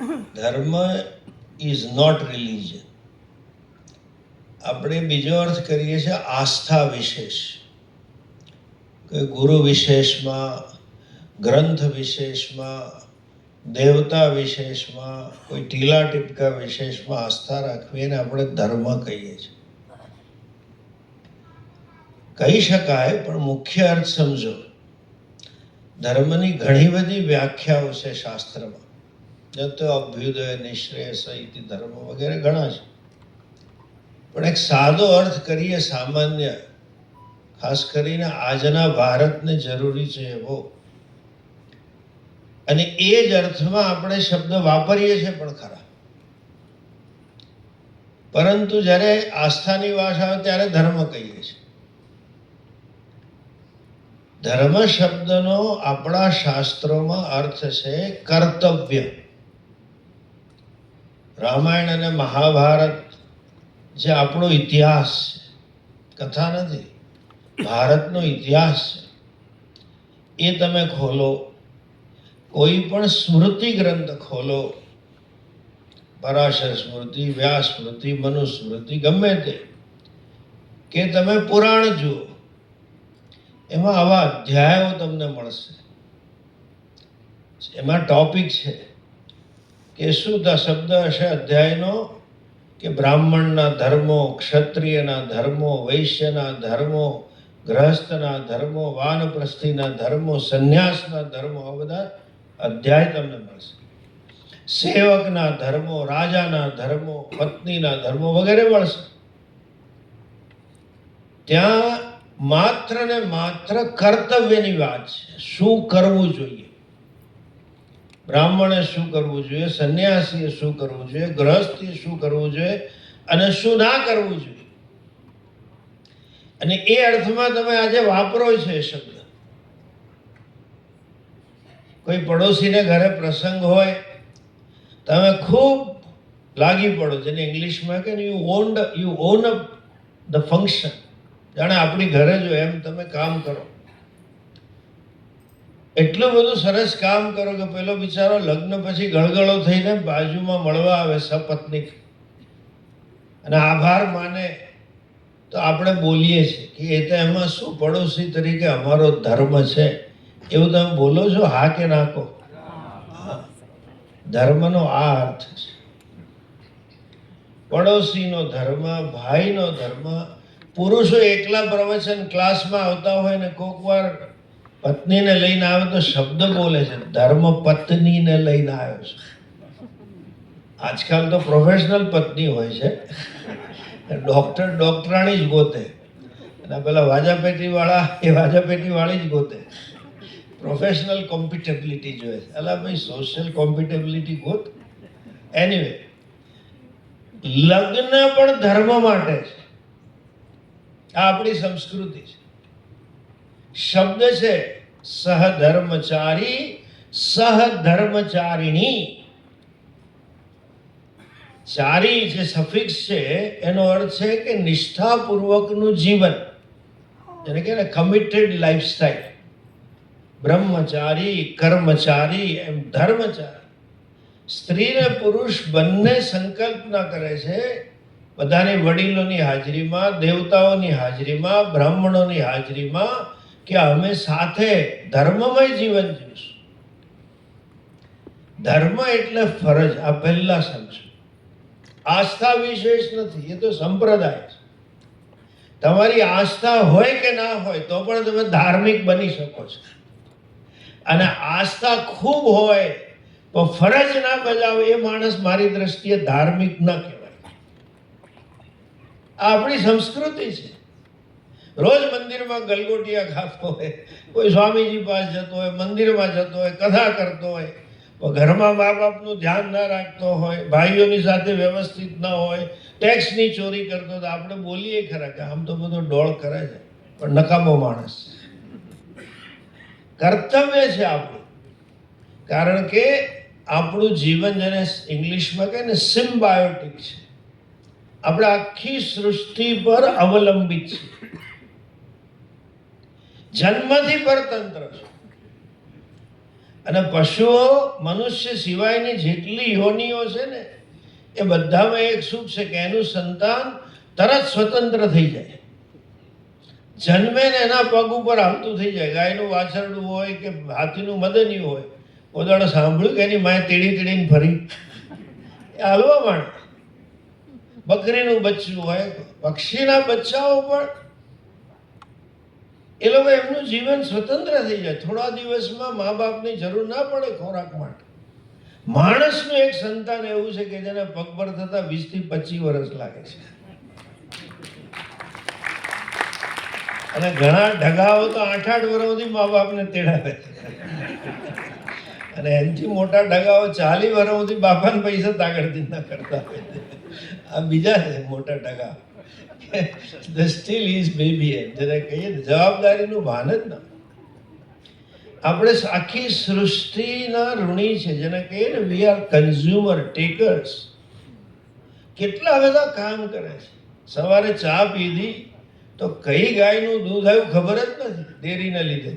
ધર્મ is not religion. આપણે બીજો અર્થ કરીએ છીએ આસ્થા વિશેષ. કોઈ ગુરુ વિશેષમાં, ગ્રંથ વિશેષમાં, દેવતા વિશેષમાં, કોઈ ટીલા ટીપકા વિશેષમાં આસ્થા રાખવી એને આપણે ધર્મ કહીએ છીએ. કહી શકાય, પણ મુખ્ય અર્થ સમજો. ધર્મની ઘણી બધી વ્યાખ્યાઓ છે શાસ્ત્રમાં. તો અભ્યુદય, નિશ્રેય, સહિત ધર્મ વગેરે ઘણા છે. પણ એક સાદો અર્થ કરીએ સામાન્ય, ખાસ કરીને આજના ભારતને જરૂરી છે એવો, અને એ જ અર્થમાં આપણે શબ્દ વાપરીએ છીએ પણ ખરા. પરંતુ જ્યારે આસ્થાની વાત આવે ત્યારે ધર્મ કહીએ છીએ. ધર્મ શબ્દનો આપણા શાસ્ત્રોમાં અર્થ છે કર્તવ્ય. રામાયણ અને મહાભારત જે આપણો ઇતિહાસ છે, કથા નથી, ભારતનો ઇતિહાસ છે, એ તમે ખોલો, કોઈ પણ સ્મૃતિ ગ્રંથ ખોલો, પરાશર સ્મૃતિ, વ્યાસ સ્મૃતિ, મનુસ્મૃતિ, ગમે તે, કે તમે પુરાણ જુઓ, એમાં આવા અધ્યાયો તમને મળશે. એમાં ટોપિક છે કે શું શબ્દ હશે અધ્યાયનો, કે બ્રાહ્મણના ધર્મો, ક્ષત્રિયના ધર્મો, વૈશ્યના ધર્મો, ગૃહસ્થના ધર્મો, વાનપ્રસ્થીના ધર્મો, સંન્યાસના ધર્મો, આ બધા અધ્યાય તમને મળશે. સેવકના ધર્મો, રાજાના ધર્મો, પત્નીના ધર્મો વગેરે મળશે. ત્યાં માત્ર ને માત્ર કર્તવ્યની વાત છે. શું કરવું જોઈએ, બ્રાહ્મણે શું કરવું જોઈએ, સંન્યાસીએ શું કરવું જોઈએ, ગૃહસ્થીએ શું કરવું જોઈએ અને શું ના કરવું જોઈએ. અને એ અર્થમાં તમે આજે વાપરો છે એ શબ્દ. કોઈ પડોશીને ઘરે પ્રસંગ હોય, તમે ખૂબ લાગી પડો, જેને ઇંગ્લિશમાં કે you on up the function, જાણે આપણી ઘરે જો એમ તમે કામ કરો. એટલું બધું સરસ કામ કરો કે પેલો બિચારો લગ્ન પછી ગળગળો થઈને બાજુમાં મળવા આવે સપત્નીક, અને આભાર માને, તો આપણે બોલીએ છીએ કે એ તો એમાં શું, પડોશી તરીકે અમારો ધર્મ છે. એવું તમે બોલો છો, હા કે ના કહો? ધર્મનો આ અર્થ છે. પડોશીનો ધર્મ, ભાઈનો ધર્મ. પુરુષો એકલા પ્રવચન ક્લાસમાં આવતા હોય ને કોક વાર પત્નીને લઈને આવે તો શબ્દ બોલે છે, ધર્મ પત્નીને લઈને આવ્યો છે. આજકાલ તો પ્રોફેશનલ પત્ની હોય છે, ડોક્ટરાણી જ ગોતે, અને પેલા વાજાપેટી વાળા એ વાજાપેટી વાળી જ ગોતે. પ્રોફેશનલ કોમ્પિટેબિલિટી જોઈએ છે. અલા ભાઈ, સોશિયલ કોમ્પિટેબિલિટી ગોત. એનીવે, લગ્ન પણ ધર્મ માટે છે. આ આપણી સંસ્કૃતિ છે. શબ્દ છે સહધર્મચારી, સહધર્મચારિણી. ચારી જે સફિક્સ છે એનો અર્થ છે કે નિષ્ઠાપૂર્વકનું જીવન, જેને કહેવાય કમિટેડ લાઈફસ્ટાઈલ. બ્રહ્મચારી, કર્મચારી, એમ ધર્મચારી. સ્ત્રી ને પુરુષ બંને સંકલ્પના કરે છે, બધાની વડીલોની હાજરીમાં, દેવતાઓની હાજરીમાં, બ્રાહ્મણોની હાજરીમાં, કે અમે સાથે ધર્મમય જીવન જીવીશું. ધર્મ એટલે ફરજ. આ પહેલા સમજો. આસ્થા વિશેષ નથી, એ તો સંપ્રદાય છે. તમારી આસ્થા હોય કે ના હોય તો પણ તમે ધાર્મિક બની શકો છો. અને આસ્થા ખૂબ હોય તો ફરજ ના બજાવે એ માણસ મારી દ્રષ્ટિએ ધાર્મિક ન કહેવાય. આ આપણી સંસ્કૃતિ છે. રોજ મંદિરમાં ગલગોટિયા ખાતો હોય, કોઈ સ્વામીજી પાસે જતો હોય, મંદિરમાં જતો હોય, કથા કરતો હોય, ઘરમાં મા બાપનું ધ્યાન ના રાખતો હોય, ભાઈઓની સાથે વ્યવસ્થિત ન હોય, ટેક્સની ચોરી કરતો, તો આપણે બોલીએ ખરા કે આમ તો બધો ડોળ કરે છે, પણ નકામો માણસ. કર્તવ્ય છે આપણું, કારણ કે આપણું જીવન જેને ઇંગ્લિશમાં કહે ને સિમ્બાયોટિક છે. આપણે આખી સૃષ્ટિ પર અવલંબિત છે. જન્મથી પરતંત્ર છે. અને પશુઓ મનુષ્ય સિવાયની જેટલી યોનિઓ છે ને એ બધામાં એક સુખ છે કે એનું સંતાન તરત સ્વતંત્ર થઈ જાય, જન્મે ને એના પગ ઉપર હાલતું થઈ જાય. ગાયનું વાછરડું હોય કે હાથીનું મદનિયું હોય, પોતાને સાંભળ્યું કે એની માએ તેડી તેડીને ફરી એ હાલવા માંડે. બકરીનું બચ્ચું હોય, પક્ષીના બચ્ચાઓ પણ એ લોકો એમનું જીવન સ્વતંત્ર થઈ જાય. થોડા દિવસમાં મા બાપની જરૂર ના પડે ખોરાક માટે. માણસનું એક સંતાન એવું છે કે જેને પગભર થતા 20 થી 25 વર્ષ લાગે છે. અને ઘણા ઢગાઓ તો 8-8 વર્ષ સુધી મા બાપને તેડાવે છે. અને એનથી મોટા ઢગાઓ 40 વર્ષ સુધી બાપાને પૈસા તાગડતી ના કરતા હોય. આ બીજા છે મોટા ઢગા. The still is baby. જેને કહીએ જવાબદારીનું ભાન જ ના. આપણે આખી સૃષ્ટિના ઋણી છે, જેને કહીએ ને વી આર કન્ઝ્યુમર ટેકર્સ. કેટલા બધા કામ કરે છે. સવારે ચા પીધી તો કઈ ગાયનું દૂધ આવ્યું ખબર જ નથી, ડેરીને લીધે.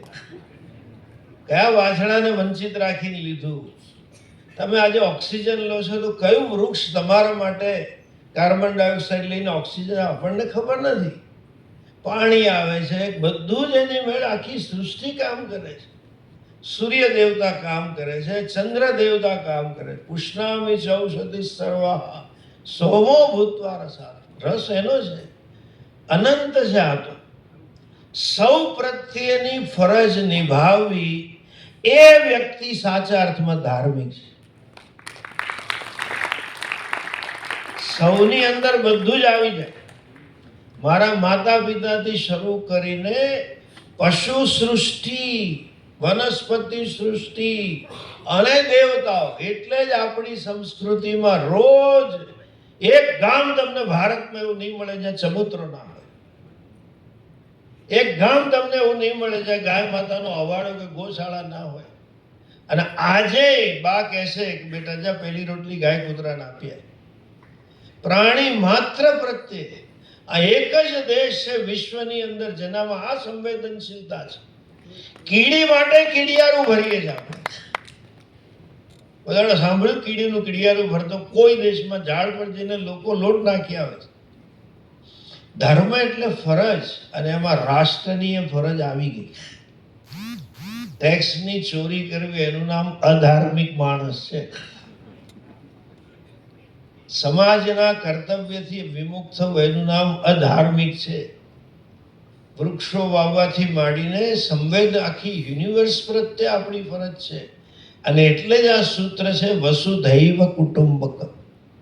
કયા વાછડાને વંચિત રાખીને લીધું. તમે આજે ઓક્સિજન લો છો તો કયું વૃક્ષ તમારા માટે કાર્બન ડાયોક્સાઇડ લઈને ઓક્સિજન આપણને ખબર નથી. પાણી આવે છે, બધું જ એની મેળ આખી સૃષ્ટિ કામ કરે છે. સૂર્ય દેવતા કામ કરે છે, ચંદ્ર દેવતા કામ કરે છે. પુષ્ણામી ચૌષધિ સર્વા સોમો ભૂત્વા રસા. રસ એનો છે, અનંત છે. આ તો સૌ પ્રત્યેની ફરજ નિભાવવી એ વ્યક્તિ સાચા અર્થમાં ધાર્મિક છે. સૌની અંદર બધું જ આવી જાય. મારા માતા પિતાથી શરૂ કરીને પશુ સૃષ્ટિ, વનસ્પતિ સૃષ્ટિ અને દેવતાઓ, એટલે જ આપણી સંસ્કૃતિમાં રોજ એક ગામ તમને ભારતમાં એવું નહીં મળે જ્યાં ચબૂતરો ના હોય. એક ગામ તમને એવું નહીં મળે જ્યાં ગાય માતાનો અવાડો કે ગોશાળા ના હોય. અને આજે બા કહેશે કે બેટા જા પહેલી રોટલી ગાય કૂતરાને આપીએ. પ્રાણી માત્ર પ્રત્યે આ એક જ દેશ છે વિશ્વની અંદર જેનામાં આ સંવેદનશીલતા છે. કીડી માટે કીડિયારું ભરીએ જ આપણે. બધાને સાંભળ્યું કીડીનું કીડિયારું ભરતો કોઈ દેશમાં ઝાડ પર જઈને લોકો લોટ નાખી આવે છે. ધર્મ એટલે ફરજ, અને એમાં રાષ્ટ્રની ફરજ આવી ગઈ. ટેક્સની ચોરી કરવી એનું નામ અધાર્મિક માણસ છે. સમાજના કર્તવ્યથી વિમુખ થવું એનું નામ અધાર્મિક છે. વૃક્ષો વાવવાથી માંડીને સંવેદ આખી યુનિવર્સ પ્રત્યે આપણી ફરજ છે. અને એટલે જ આ સૂત્ર છે વસુધૈવ કુટુંબકમ.